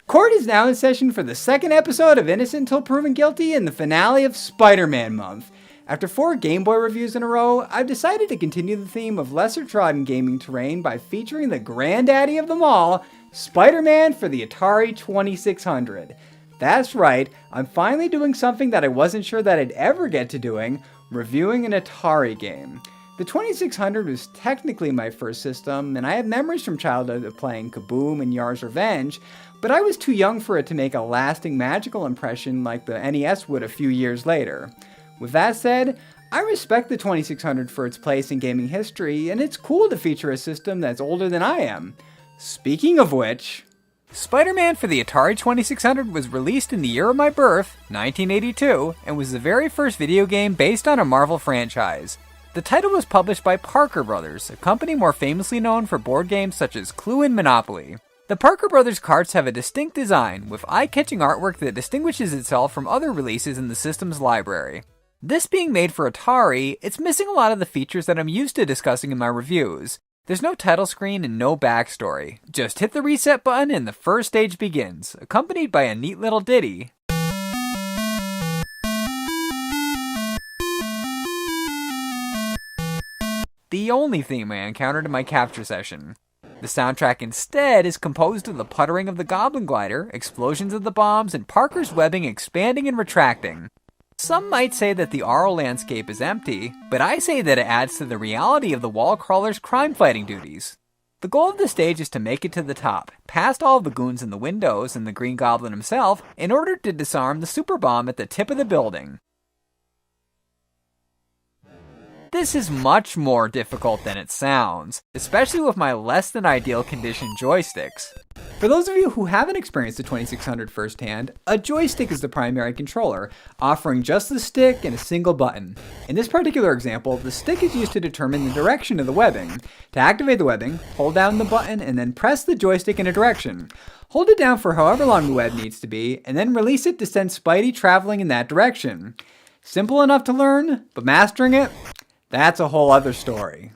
Court is now in session for the second episode of Innocent Until Proven Guilty and the finale of Spider-Man Month. After 4 Game Boy reviews in a row, I've decided to continue the theme of lesser-trodden gaming terrain by featuring the granddaddy of them all, Spider-Man for the Atari 2600. That's right, I'm finally doing something that I wasn't sure that I'd ever get to doing, reviewing an Atari game. The 2600 was technically my first system, and I have memories from childhood of playing Kaboom and Yar's Revenge, but I was too young for it to make a lasting magical impression like the NES would a few years later. With that said, I respect the 2600 for its place in gaming history, and it's cool to feature a system that's older than I am. Speaking of which, Spider-Man for the Atari 2600 was released in the year of my birth, 1982, and was the very first video game based on a Marvel franchise. The title was published by Parker Brothers, a company more famously known for board games such as Clue and Monopoly. The Parker Brothers carts have a distinct design, with eye-catching artwork that distinguishes itself from other releases in the system's library. This being made for Atari, it's missing a lot of the features that I'm used to discussing in my reviews. There's no title screen and no backstory. Just hit the reset button and the first stage begins, accompanied by a neat little ditty. The only theme I encountered in my capture session. The soundtrack instead is composed of the puttering of the Goblin Glider, explosions of the bombs, and Parker's webbing expanding and retracting. Some might say that the Arl landscape is empty, but I say that it adds to the reality of the wall crawler's crime-fighting duties. The goal of the stage is to make it to the top, past all of the goons in the windows and the Green Goblin himself, in order to disarm the super bomb at the tip of the building. This is much more difficult than it sounds, especially with my less than ideal condition joysticks. For those of you who haven't experienced the 2600 firsthand, a joystick is the primary controller, offering just the stick and a single button. In this particular example, the stick is used to determine the direction of the webbing. To activate the webbing, hold down the button and then press the joystick in a direction. Hold it down for however long the web needs to be, and then release it to send Spidey traveling in that direction. Simple enough to learn, but mastering it? That's a whole other story.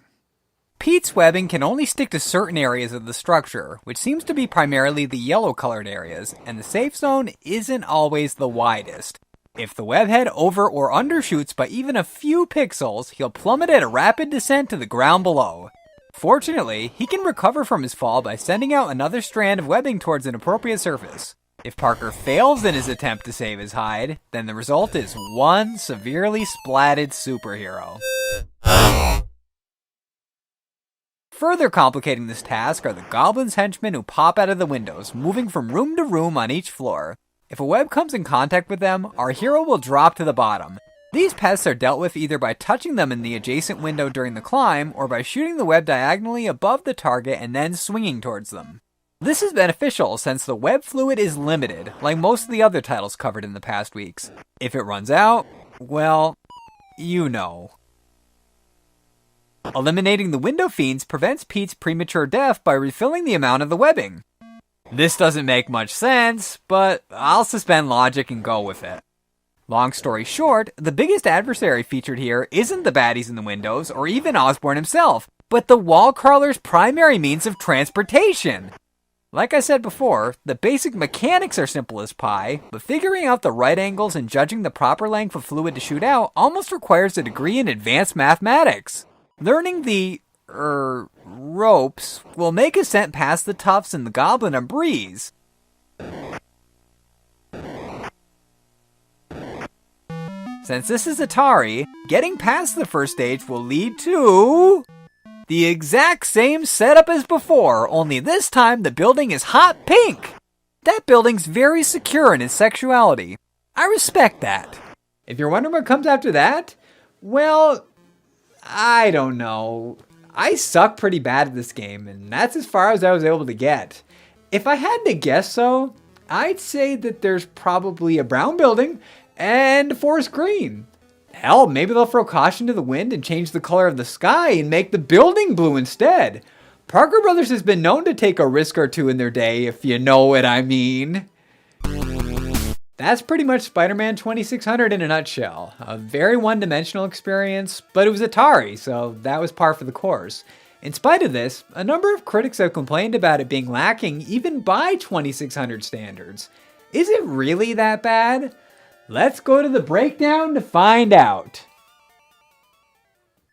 Pete's webbing can only stick to certain areas of the structure, which seems to be primarily the yellow-colored areas, and the safe zone isn't always the widest. If the webhead over or undershoots by even a few pixels, he'll plummet at a rapid descent to the ground below. Fortunately, he can recover from his fall by sending out another strand of webbing towards an appropriate surface. If Parker fails in his attempt to save his hide, then the result is one severely splatted superhero. Further complicating this task are the Goblin's henchmen who pop out of the windows, moving from room to room on each floor. If a web comes in contact with them, our hero will drop to the bottom. These pests are dealt with either by touching them in the adjacent window during the climb, or by shooting the web diagonally above the target and then swinging towards them. This is beneficial since the web fluid is limited, like most of the other titles covered in the past weeks. If it runs out, well, you know. Eliminating the window fiends prevents Pete's premature death by refilling the amount of the webbing. This doesn't make much sense, but I'll suspend logic and go with it. Long story short, the biggest adversary featured here isn't the baddies in the windows or even Osborn himself, but the wall crawler's primary means of transportation. Like I said before, the basic mechanics are simple as pie, but figuring out the right angles and judging the proper length of fluid to shoot out almost requires a degree in advanced mathematics. Learning the, ropes will make ascent past the tufts and the goblin a breeze. Since this is Atari, getting past the first stage will lead to the exact same setup as before, only this time the building is hot pink. That building's very secure in its sexuality. I respect that. If you're wondering what comes after that, well, I don't know. I suck pretty bad at this game, and that's as far as I was able to get. If I had to guess though, I'd say that there's probably a brown building and a forest green. Hell, maybe they'll throw caution to the wind and change the color of the sky and make the building blue instead. Parker Brothers has been known to take a risk or two in their day, if you know what I mean. That's pretty much Spider-Man 2600 in a nutshell. A very one-dimensional experience, but it was Atari, so that was par for the course. In spite of this, a number of critics have complained about it being lacking even by 2600 standards. Is it really that bad? Let's go to the breakdown to find out.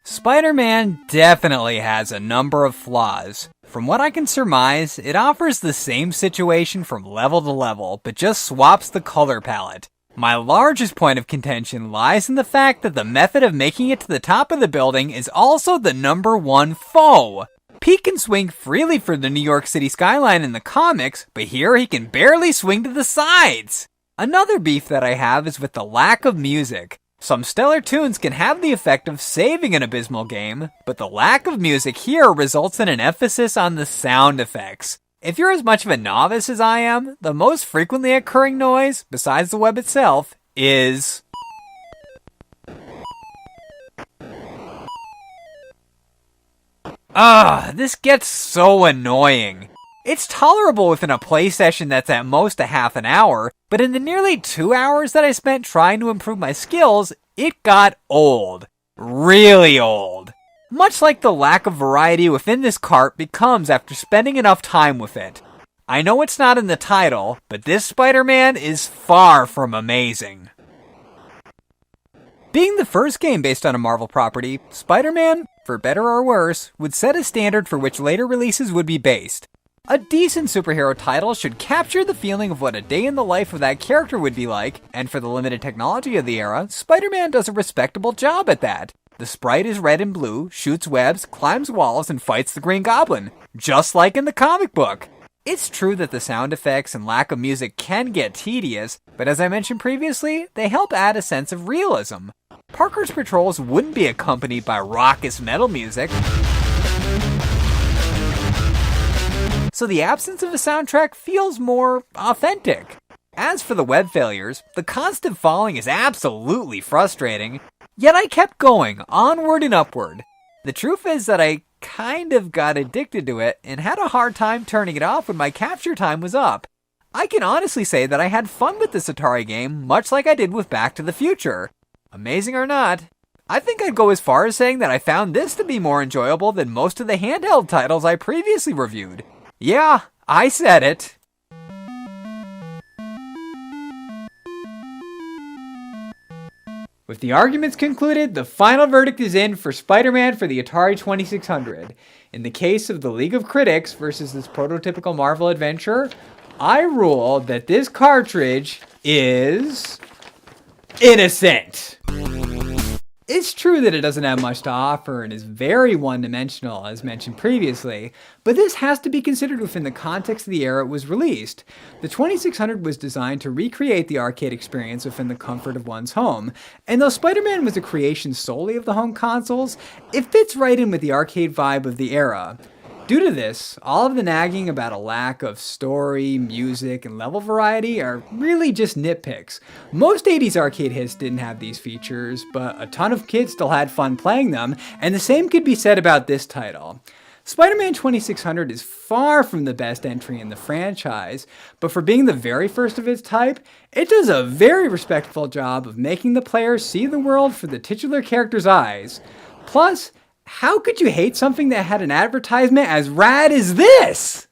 Spider-Man definitely has a number of flaws. From what I can surmise, it offers the same situation from level to level, but just swaps the color palette. My largest point of contention lies in the fact that the method of making it to the top of the building is also the number one foe. Pete can swing freely for the New York City skyline in the comics, but here he can barely swing to the sides. Another beef that I have is with the lack of music. Some stellar tunes can have the effect of saving an abysmal game, but the lack of music here results in an emphasis on the sound effects. If you're as much of a novice as I am, the most frequently occurring noise, besides the web itself, is... this gets so annoying. It's tolerable within a play session that's at most a half an hour, but in the nearly 2 hours that I spent trying to improve my skills, it got old. Really old. Much like the lack of variety within this cart becomes after spending enough time with it. I know it's not in the title, but this Spider-Man is far from amazing. Being the first game based on a Marvel property, Spider-Man, for better or worse, would set a standard for which later releases would be based. A decent superhero title should capture the feeling of what a day in the life of that character would be like, and for the limited technology of the era, Spider-Man does a respectable job at that. The sprite is red and blue, shoots webs, climbs walls, and fights the Green Goblin, just like in the comic book. It's true that the sound effects and lack of music can get tedious, but as I mentioned previously, they help add a sense of realism. Parker's patrols wouldn't be accompanied by raucous metal music, so the absence of a soundtrack feels more authentic. As for the web failures, the constant falling is absolutely frustrating, yet I kept going, onward and upward. The truth is that I kind of got addicted to it and had a hard time turning it off when my capture time was up. I can honestly say that I had fun with this Atari game, much like I did with Back to the Future. Amazing or not, I think I'd go as far as saying that I found this to be more enjoyable than most of the handheld titles I previously reviewed. Yeah, I said it. With the arguments concluded, the final verdict is in for Spider-Man for the Atari 2600. In the case of the League of Critics versus this prototypical Marvel adventure, I rule that this cartridge is... innocent. It's true that it doesn't have much to offer and is very one-dimensional, as mentioned previously, but this has to be considered within the context of the era it was released. The 2600 was designed to recreate the arcade experience within the comfort of one's home, and though Spider-Man was a creation solely of the home consoles, it fits right in with the arcade vibe of the era. Due to this, all of the nagging about a lack of story, music, and level variety are really just nitpicks. Most 80s arcade hits didn't have these features, but a ton of kids still had fun playing them, and the same could be said about this title. Spider-Man 2600 is far from the best entry in the franchise, but for being the very first of its type, it does a very respectful job of making the player see the world for the titular character's eyes. Plus, how could you hate something that had an advertisement as rad as this?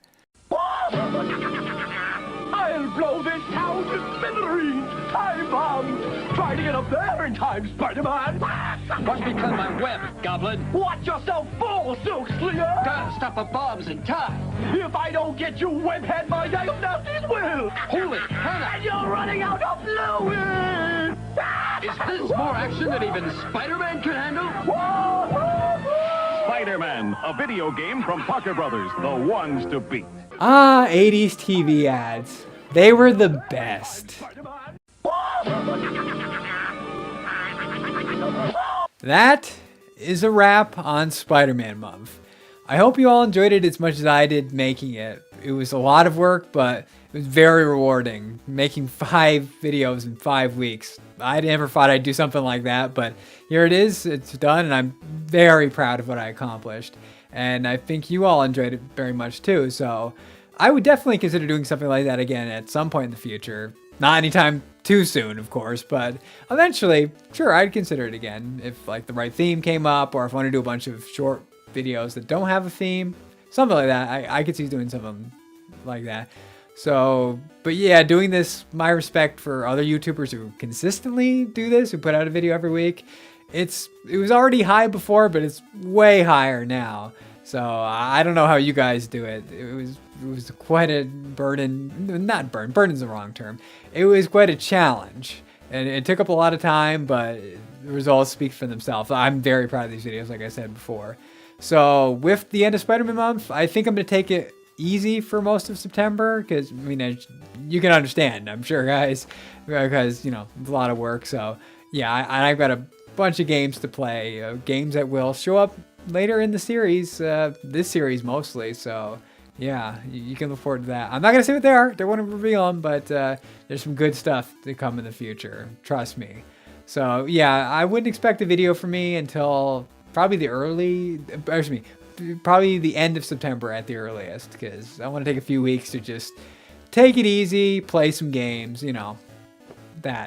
I'll blow this town to smithereens! Time bomb! Try to get up there in time, Spider-Man! Must be clear my web, Goblin. Watch yourself fall, Silk Slinger! Gotta stop the bombs in time. If I don't get you, webhead, my diagnostics will! Holy Hannah! And you're running out of fluid! Is this more action than even Spider-Man can handle? Spider-Man, a video game from Parker Brothers, the ones to beat. 80s TV ads. They were the best. That is a wrap on Spider-Man month. I hope you all enjoyed it as much as I did making it. It was a lot of work, but it was very rewarding. Making 5 videos in 5 weeks. I never thought I'd do something like that, but here it is. It's done, and I'm very proud of what I accomplished. And I think you all enjoyed it very much too, so I would definitely consider doing something like that again at some point in the future. Not anytime too soon, of course, but eventually, sure, I'd consider it again if like the right theme came up, or if I want to do a bunch of short videos that don't have a theme, something like that. I could see doing something like that. So, but yeah, doing this, my respect for other YouTubers who consistently do this, who put out a video every week. It was already high before, but it's way higher now. So I don't know how you guys do it. It was quite a burden. Not burden. Burden's the wrong term. It was quite a challenge, and it took up a lot of time, but the results speak for themselves. I'm very proud of these videos, like I said before. So with the end of Spider-Man month, I think I'm gonna take it easy for most of September, because I mean, you can understand, I'm sure, guys, because you know it's a lot of work. So yeah, I've got a bunch of games to play, games that will show up later in the series, this series mostly. So yeah, you can look forward to that. I'm not gonna say what they are; they won't reveal them, but there's some good stuff to come in the future. Trust me. So yeah, I wouldn't expect a video from me until probably probably the end of September at the earliest, because I want to take a few weeks to just take it easy, play some games, you know,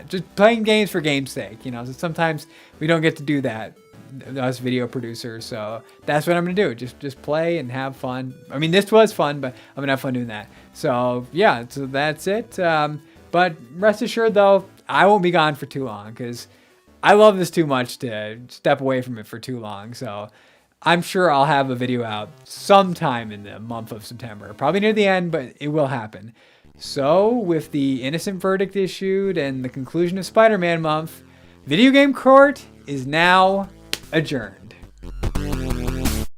just playing games for game's sake, you know. So sometimes we don't get to do that, us video producers. So that's what I'm gonna do. Just play and have fun. I mean, this was fun, but I'm gonna have fun doing that. So yeah, so that's it. But rest assured though, I won't be gone for too long, because I love this too much to step away from it for too long. So I'm sure I'll have a video out sometime in the month of September. Probably near the end, but it will happen. So with the innocent verdict issued and the conclusion of Spider-Man month, Video Game Court is now adjourned.